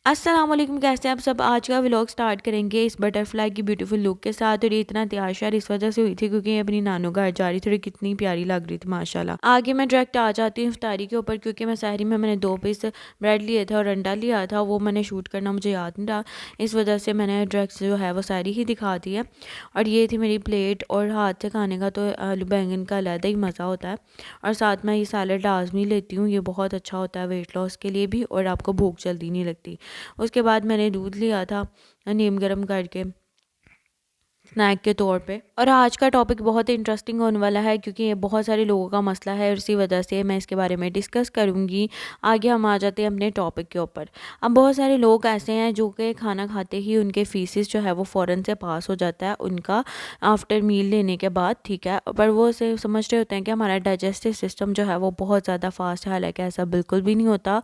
अस्सलाम वालेकुम, कैसे हैं आप सब। आज का व्लॉग स्टार्ट करेंगे इस बटरफ्लाई की ब्यूटीफुल लुक के साथ। और ये इतना तैयार शार इस वजह से हुई थी क्योंकि ये अपनी नानू घर जा रही थी और कितनी प्यारी लग रही थी माशाल्लाह। आगे मैं डायरेक्ट आ जाती हूँ इफ्तारी के ऊपर क्योंकि मैं सहरी में मैंने 2 पीस ब्रेड लिए थे और अंडा लिया था, वो मैंने शूट करना मुझे याद नहीं रहा, इस वजह से मैंने डायरेक्ट जो है वो सहरी ही दिखा दी है। और ये थी मेरी प्लेट। और हाथ से खाने का तो आलू बैंगन का अलग ही मज़ा होता है। और साथ में ये सैलड लाजमी लेती हूँ, ये बहुत अच्छा होता है वेट लॉस के लिए भी और आपको भूख जल्दी नहीं लगती। उसके बाद मैंने दूध लिया था नीम गर्म करके स्नैक के तौर पे। और आज का टॉपिक बहुत इंटरेस्टिंग होने वाला है क्योंकि ये बहुत सारे लोगों का मसला है और इसी वजह से मैं इसके बारे में डिस्कस करूँगी। आगे हम आ जाते हैं अपने टॉपिक के ऊपर। अब बहुत सारे लोग ऐसे हैं जो कि खाना खाते ही उनके फीसिस जो है वो फ़ौरन से पास हो जाता है उनका आफ्टर मील लेने के बाद, ठीक है। पर वो से समझ रहे होते हैं कि हमारा डाइजेस्टिव सिस्टम जो है वो बहुत ज़्यादा फास्ट है, हालांकि ऐसा बिल्कुल भी नहीं होता।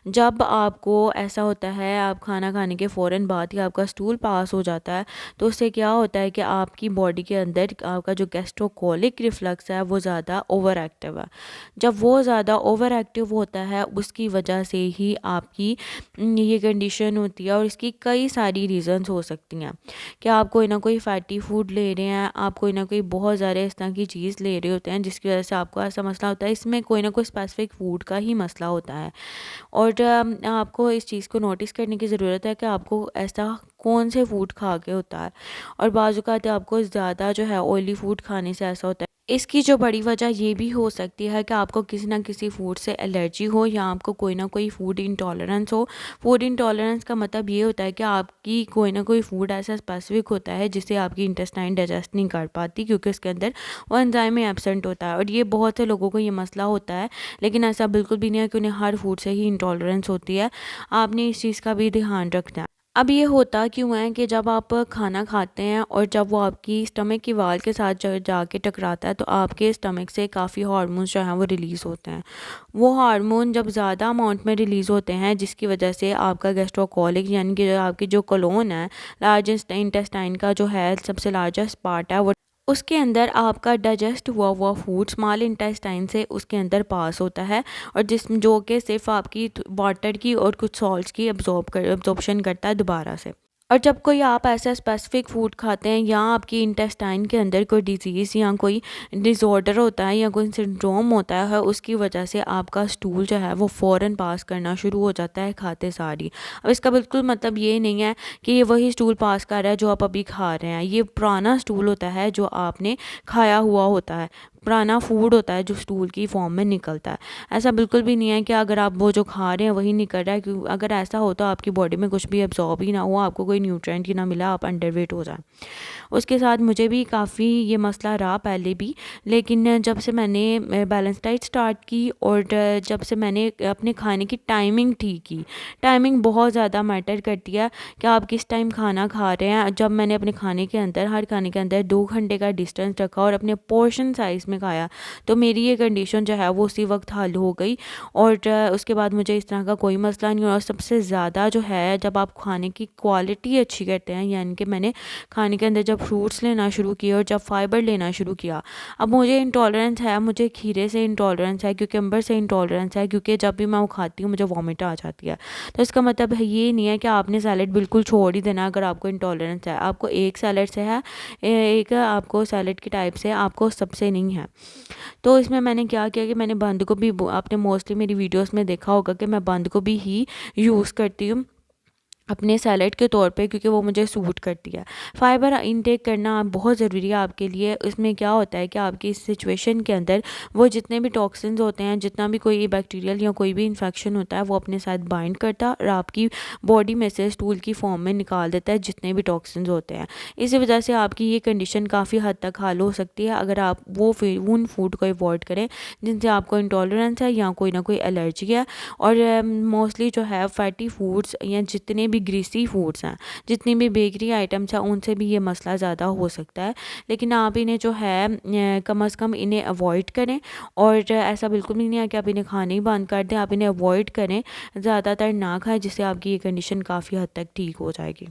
जब आपको ऐसा होता है आप खाना खाने के फ़ौरन बाद ही आपका स्टूल पास हो जाता है तो उससे क्या होता है कि आपकी बॉडी के अंदर आपका जो गैस्ट्रोकोलिक रिफ्लक्स है वो ज़्यादा ओवर एक्टिव है। जब वो ज़्यादा ओवर एक्टिव होता है उसकी वजह से ही आपकी ये कंडीशन होती है। और इसकी कई सारी रीज़न्स हो सकती हैं कि आप कोई ना कोई फैटी फूड ले रहे हैं, आप कोई ना कोई बहुत ज़्यादा इस तरह की चीज़ ले रहे होते हैं जिसकी वजह से आपको ऐसा मसला होता है। इसमें कोई ना कोई स्पेसिफिक फूड का ही मसला होता है। और आपको इस चीज़ को नोटिस करने की ज़रूरत है कि आपको ऐसा कौन से फूड खा के होता है। और बाज़ औक़ात आपको ज़्यादा जो है ऑयली फूड खाने से ऐसा होता है। इसकी जो बड़ी वजह ये भी हो सकती है कि आपको किसी ना किसी फूड से एलर्जी हो या आपको कोई ना कोई फूड इंटॉलरेंस हो। फूड इंटॉलरेंस का मतलब ये होता है कि आपकी कोई ना कोई फूड ऐसा स्पेसिफिक होता है जिसे आपकी इंटेस्टाइन डाइजेस्ट नहीं कर पाती क्योंकि उसके अंदर वो एंजाइम एब्सेंट होता है। और ये बहुत से लोगों को ये मसला होता है, लेकिन ऐसा बिल्कुल भी नहीं है कि उन्हें हर फूड से ही इंटॉलरेंस होती है। आपने इस चीज़ का भी ध्यान रखना है। अब ये होता क्यों है कि जब आप खाना खाते हैं और जब वो आपकी स्टमक की वाल के साथ जाके टकराता है तो आपके स्टमक से काफ़ी हार्मोन्स जो हैं वो रिलीज़ होते हैं। वो हार्मोन जब ज़्यादा अमाउंट में रिलीज़ होते हैं जिसकी वजह से आपका गैस्ट्रोकोलिक यानी कि जो आपकी जो कोलोन है, लार्जेस्ट इंटेस्टाइन का जो है सबसे लार्जेस्ट पार्ट है, वो उसके अंदर आपका डाइजेस्ट हुआ हुआ फूड स्मॉल इंटेस्टाइन से उसके अंदर पास होता है। और जिस जो कि सिर्फ आपकी वाटर की और कुछ सॉल्ट्स की एब्जॉर्प्शन करता है दोबारा से। और जब कोई आप ऐसा स्पेसिफिक फूड खाते हैं या आपकी इंटेस्टाइन के अंदर कोई डिजीज़ या कोई डिसऑर्डर होता है या कोई सिंड्रोम होता है उसकी वजह से आपका स्टूल जो है वो फ़ौरन पास करना शुरू हो जाता है खाते सार ही। अब इसका बिल्कुल मतलब ये नहीं है कि ये वही स्टूल पास कर रहा है जो आप अभी खा रहे हैं। ये पुराना स्टूल होता है जो आपने खाया हुआ होता है, पुराना फूड होता है जो स्टूल की फॉर्म में निकलता है। ऐसा बिल्कुल भी नहीं है कि अगर आप वो जो खा रहे हैं वही निकल रहा है, क्यों अगर ऐसा हो तो आपकी बॉडी में कुछ भी एब्जॉर्ब ही ना हो, आपको कोई न्यूट्रिएंट ही ना मिला, आप अंडरवेट हो जाए। उसके साथ मुझे भी काफ़ी ये मसला रहा पहले भी, लेकिन जब से मैंने बैलेंस डाइट स्टार्ट की और जब से मैंने अपने खाने की टाइमिंग ठीक की। टाइमिंग बहुत ज़्यादा मैटर करती है कि आप किस टाइम खाना खा रहे हैं। जब मैंने अपने खाने के अंदर हर खाने के अंदर 2 घंटे का डिस्टेंस रखा और अपने पोर्शन साइज़ में खाया तो मेरी ये कंडीशन जो है वो उसी वक्त हल हो गई। और उसके बाद मुझे इस तरह का कोई मसला नहीं हुआ। और सबसे ज़्यादा जो है जब आप खाने की क्वालिटी अच्छी करते हैं, यानी कि मैंने खाने के अंदर जब फ्रूट्स लेना शुरू किए और जब फाइबर लेना शुरू किया। अब मुझे इंटॉलरेंस है, मुझे खीरे से इंटॉलरेंस है, क्यूकम्बर से इंटॉलरेंस है, क्योंकि जब भी मैं वो खाती हूँ मुझे वॉमिट आ जाती है। तो इसका मतलब है ये नहीं है कि आपने सैलड बिल्कुल छोड़ ही देना अगर आपको इंटॉलरेंस है। आपको एक सैलड से है, एक आपको सैलड की टाइप से, आपको सबसे नहीं है। तो इसमें मैंने क्या किया कि मैंने बंद गोभी, आपने मोस्टली मेरी वीडियोस में देखा होगा कि मैं बंद गोभी ही यूज़ करती हूँ अपने सैलेड के तौर पे क्योंकि वो मुझे सूट करती है। फाइबर इनटेक करना बहुत ज़रूरी है आपके लिए। इसमें क्या होता है कि आपकी इस सिचुएशन के अंदर वो जितने भी टॉक्सिन्स होते हैं, जितना भी कोई बैक्टीरियल या कोई भी इन्फेक्शन होता है वो अपने साथ बाइंड करता है और आपकी बॉडी में से स्टूल की फॉर्म में निकाल देता है जितने भी टॉक्सिन्स होते हैं। इसी वजह से आपकी ये कंडीशन काफ़ी हद तक हल हो सकती है अगर आप उन फूड को अवॉइड करें जिनसे आपको इंटॉलरेंस है या कोई ना कोई एलर्जी है। और मोस्टली जो है फैटी फूड्स या जितने भी ग्रीसी फूड्स हैं, जितनी भी बेकरी आइटम्स हैं, उनसे भी ये मसला ज़्यादा हो सकता है। लेकिन आप इन्हें जो है कम अज़ कम इन्हें अवॉइड करें। और ऐसा बिल्कुल भी नहीं है कि आप इन्हें खाने ही बंद कर दें, आप इन्हें अवॉइड करें, ज़्यादातर ना खाएं, जिससे आपकी ये कंडीशन काफ़ी हद तक ठीक हो जाएगी।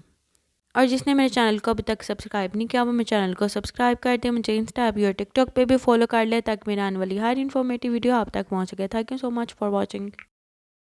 और जिसने मेरे चैनल को अभी तक सब्सक्राइब नहीं किया वो मेरे चैनल को सब्सक्राइब कर दे। मुझे इंस्टा ऐप और टिकटॉक पे भी फॉलो कर ले ताकि मेरी आने वाली हर इन्फॉर्मेटिव वीडियो आप तक पहुँच सके। Thank you so much for watching.